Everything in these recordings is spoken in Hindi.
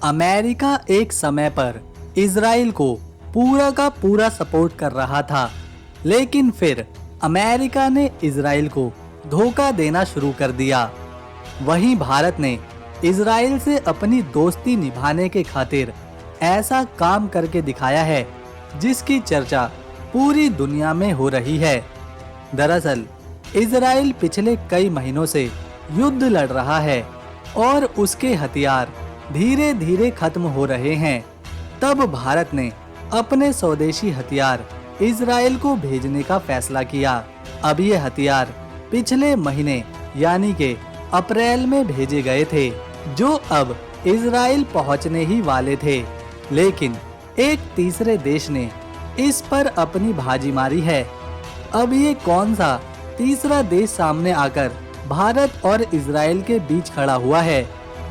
अमेरिका एक समय पर इजराइल को पूरा का पूरा सपोर्ट कर रहा था, लेकिन फिर अमेरिका ने इजराइल को धोखा देना शुरू कर दिया। वहीं भारत ने इजराइल से अपनी दोस्ती निभाने के खातिर ऐसा काम करके दिखाया है जिसकी चर्चा पूरी दुनिया में हो रही है। दरअसल इजराइल पिछले कई महीनों से युद्ध लड़ रहा है और उसके हथियार धीरे धीरे खत्म हो रहे हैं। तब भारत ने अपने स्वदेशी हथियार इजराइल को भेजने का फैसला किया। अब ये हथियार पिछले महीने यानी के अप्रैल में भेजे गए थे, जो अब इजराइल पहुंचने ही वाले थे, लेकिन एक तीसरे देश ने इस पर अपनी बाजी मारी है। अब ये कौन सा तीसरा देश सामने आकर भारत और इजराइल के बीच खड़ा हुआ है?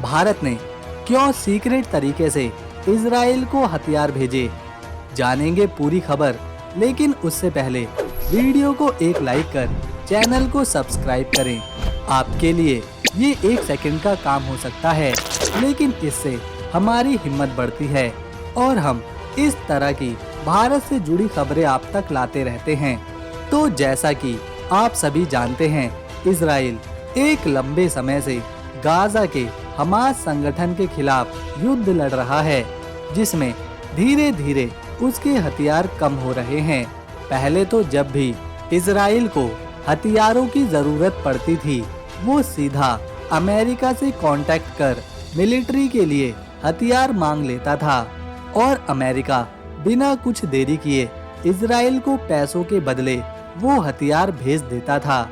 भारत ने क्यों सीक्रेट तरीके से इजराइल को हथियार भेजे? जानेंगे पूरी खबर, लेकिन उससे पहले वीडियो को एक लाइक कर चैनल को सब्सक्राइब करें। आपके लिए ये एक सेकंड का काम हो सकता है, लेकिन इससे हमारी हिम्मत बढ़ती है और हम इस तरह की भारत से जुड़ी खबरें आप तक लाते रहते हैं। तो जैसा कि आप सभी जानते हैं, इजराइल एक लंबे समय से गाजा के हमास संगठन के खिलाफ युद्ध लड़ रहा है, जिसमें धीरे धीरे उसके हथियार कम हो रहे हैं। पहले तो जब भी इजराइल को हथियारों की जरूरत पड़ती थी, वो सीधा अमेरिका से कांटेक्ट कर मिलिट्री के लिए हथियार मांग लेता था और अमेरिका बिना कुछ देरी किए इजराइल को पैसों के बदले वो हथियार भेज देता था।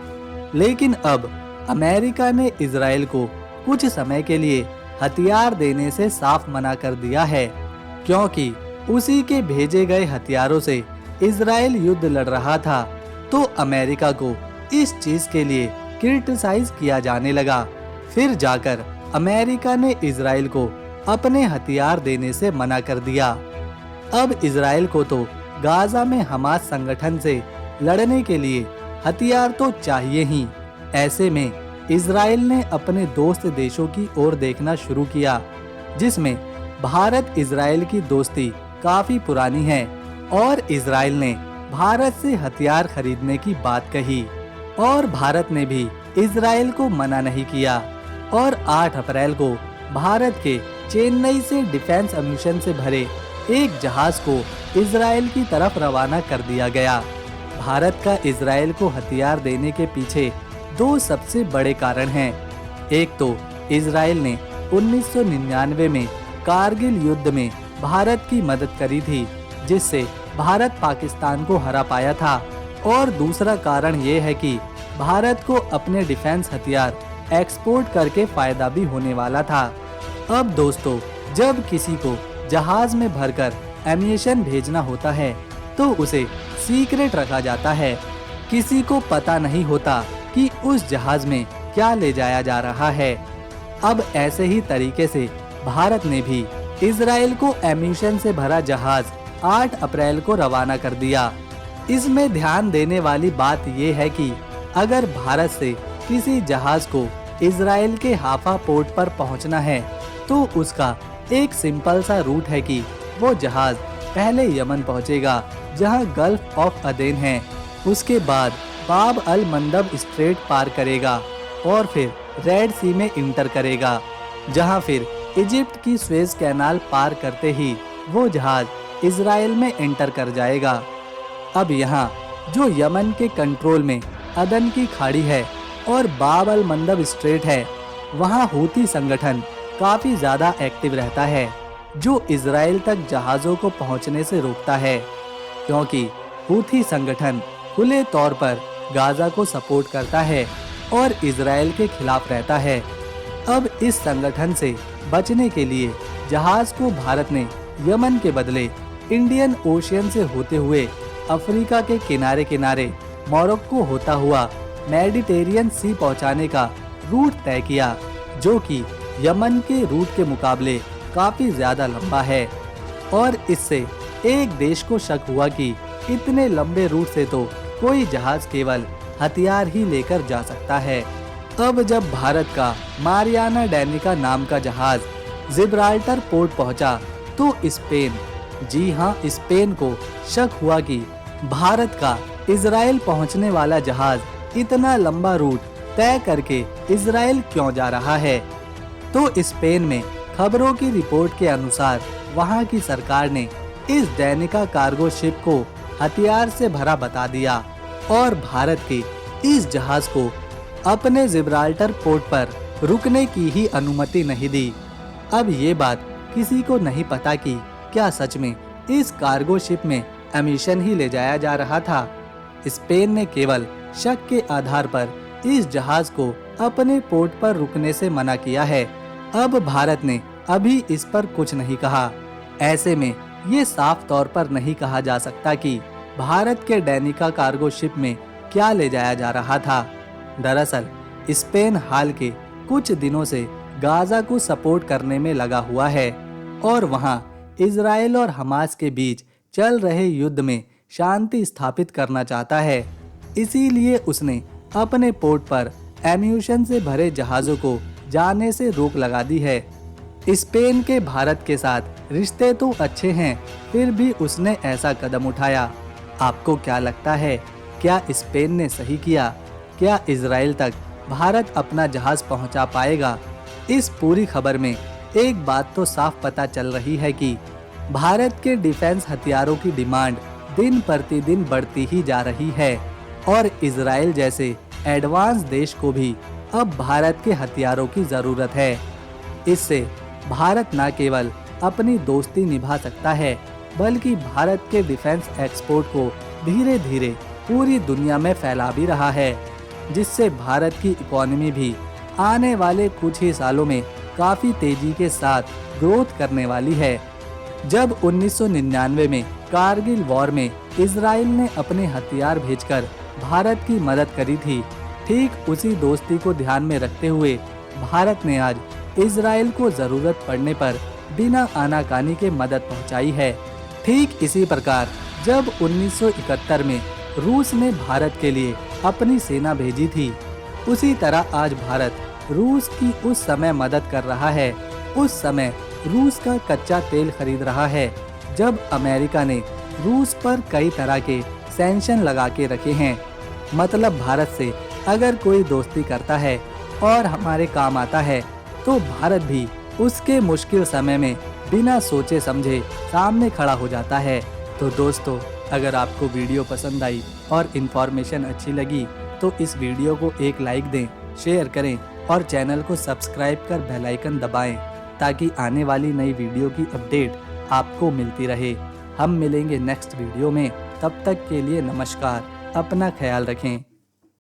लेकिन अब अमेरिका ने इजराइल को कुछ समय के लिए हथियार देने से साफ मना कर दिया है, क्योंकि उसी के भेजे गए हथियारों से इजराइल युद्ध लड़ रहा था। तो अमेरिका को इस चीज के लिए क्रिटिसाइज किया जाने लगा। फिर जाकर अमेरिका ने इजराइल को अपने हथियार देने से मना कर दिया। अब इजराइल को तो गाजा में हमास संगठन से लड़ने के लिए हथियार तो चाहिए ही। ऐसे में इजराइल ने अपने दोस्त देशों की ओर देखना शुरू किया, जिसमें भारत इजराइल की दोस्ती काफी पुरानी है और इजराइल ने भारत से हथियार खरीदने की बात कही और भारत ने भी इजराइल को मना नहीं किया। और 8 अप्रैल को भारत के चेन्नई से डिफेंस अम्यूशन से भरे एक जहाज को इजराइल की तरफ रवाना कर दिया गया। भारत का इजराइल को हथियार देने के पीछे 2 सबसे बड़े कारण हैं। एक तो इजराइल ने 1999 में कारगिल युद्ध में भारत की मदद करी थी, जिससे भारत पाकिस्तान को हरा पाया था। और दूसरा कारण ये है कि भारत को अपने डिफेंस हथियार एक्सपोर्ट करके फायदा भी होने वाला था। अब दोस्तों, जब किसी को जहाज में भरकर एम्यूनेशन भेजना होता है तो उसे सीक्रेट रखा जाता है। किसी को पता नहीं होता कि उस जहाज में क्या ले जाया जा रहा है। अब ऐसे ही तरीके से भारत ने भी इजराइल को एम्यूनेशन से भरा जहाज 8 अप्रैल को रवाना कर दिया। इसमें ध्यान देने वाली बात यह है कि अगर भारत से किसी जहाज को इजराइल के हाफा पोर्ट पर पहुंचना है तो उसका एक सिंपल सा रूट है कि वो जहाज पहले यमन पहुंचेगा, जहां गल्फ ऑफ अदेन है। उसके बाद बाब अल मंदब स्ट्रेट पार करेगा और फिर रेड सी में इंटर करेगा, जहां फिर इजिप्ट की स्वेज कैनाल पार करते ही वो जहाज इजराइल में एंटर कर जाएगा। अब यहाँ जो यमन के कंट्रोल में अदन की खाड़ी है और बाब अल मंदब स्ट्रेट है, वहाँ हूती संगठन काफी ज्यादा एक्टिव रहता है, जो इजराइल तक जहाजों को पहुँचने से रोकता है, क्योंकि हूती संगठन खुले तौर पर गाजा को सपोर्ट करता है और इजराइल के खिलाफ रहता है। अब इस संगठन से बचने के लिए जहाज को भारत ने यमन के बदले इंडियन ओशियन से होते हुए अफ्रीका के किनारे किनारे मोरक्को होता हुआ मेडिटेरियन सी पहुंचाने का रूट तय किया, जो कि यमन के रूट के मुकाबले काफी ज्यादा लंबा है। और इससे एक देश को शक हुआ कि इतने लंबे रूट से तो कोई जहाज केवल हथियार ही लेकर जा सकता है। अब जब भारत का मारियाना डैनिका नाम का जहाज जिब्राल्टर पोर्ट पहुंचा तो स्पेन, जी हाँ स्पेन को शक हुआ कि भारत का इजराइल पहुंचने वाला जहाज इतना लंबा रूट तय करके इजराइल क्यों जा रहा है। तो स्पेन में खबरों की रिपोर्ट के अनुसार वहां की सरकार ने इस दैनिका कार्गो शिप को हथियार से भरा बता दिया और भारत के इस जहाज को अपने जिब्राल्टर पोर्ट पर रुकने की ही अनुमति नहीं दी। अब ये बात किसी को नहीं पता कि क्या सच में इस कार्गो शिप में एमिशन ही ले जाया जा रहा था। स्पेन ने केवल शक के आधार पर इस जहाज को अपने पोर्ट पर रुकने से मना किया है। अब भारत ने अभी इस पर कुछ नहीं कहा। ऐसे में ये साफ तौर पर नहीं कहा जा सकता कि भारत के दैनिका कार्गो शिप में क्या ले जाया जा रहा था। दरअसल स्पेन हाल के कुछ दिनों से गाजा को सपोर्ट करने में लगा हुआ है और वहां इजराइल और हमास के बीच चल रहे युद्ध में शांति स्थापित करना चाहता है। इसीलिए उसने अपने पोर्ट पर एम्यूशन से भरे जहाजों को जाने से रोक लगा दी है। स्पेन के भारत के साथ रिश्ते तो अच्छे हैं, फिर भी उसने ऐसा कदम उठाया। आपको क्या लगता है, क्या स्पेन ने सही किया? क्या इजराइल तक भारत अपना जहाज पहुंचा पाएगा? इस पूरी खबर में एक बात तो साफ पता चल रही है कि भारत के डिफेंस हथियारों की डिमांड दिन प्रतिदिन बढ़ती ही जा रही है और इजराइल जैसे एडवांस देश को भी अब भारत के हथियारों की जरूरत है। इससे भारत न केवल अपनी दोस्ती निभा सकता है, बल्कि भारत के डिफेंस एक्सपोर्ट को धीरे धीरे पूरी दुनिया में फैला भी रहा है, जिससे भारत की इकोनॉमी भी आने वाले कुछ ही सालों में काफी तेजी के साथ ग्रोथ करने वाली है। जब 1999 में कारगिल वॉर में इजराइल ने अपने हथियार भेजकर भारत की मदद करी थी, ठीक उसी दोस्ती को ध्यान में रखते हुए भारत ने आज इजराइल को जरूरत पड़ने पर बिना आनाकानी के मदद पहुंचाई है। ठीक इसी प्रकार जब 1971 में रूस ने भारत के लिए अपनी सेना भेजी थी, उसी तरह आज भारत रूस की उस समय मदद कर रहा है। उस समय रूस का कच्चा तेल खरीद रहा है जब अमेरिका ने रूस पर कई तरह के सैंक्शन लगा के रखे हैं। मतलब भारत से अगर कोई दोस्ती करता है और हमारे काम आता है तो भारत भी उसके मुश्किल समय में बिना सोचे समझे सामने खड़ा हो जाता है। तो दोस्तों, अगर आपको वीडियो पसंद आई और इन्फॉर्मेशन अच्छी लगी तो इस वीडियो को एक लाइक दें, शेयर करें और चैनल को सब्सक्राइब कर बेल आइकन दबाएं ताकि आने वाली नई वीडियो की अपडेट आपको मिलती रहे। हम मिलेंगे नेक्स्ट वीडियो में, तब तक के लिए नमस्कार, अपना ख्याल रखें।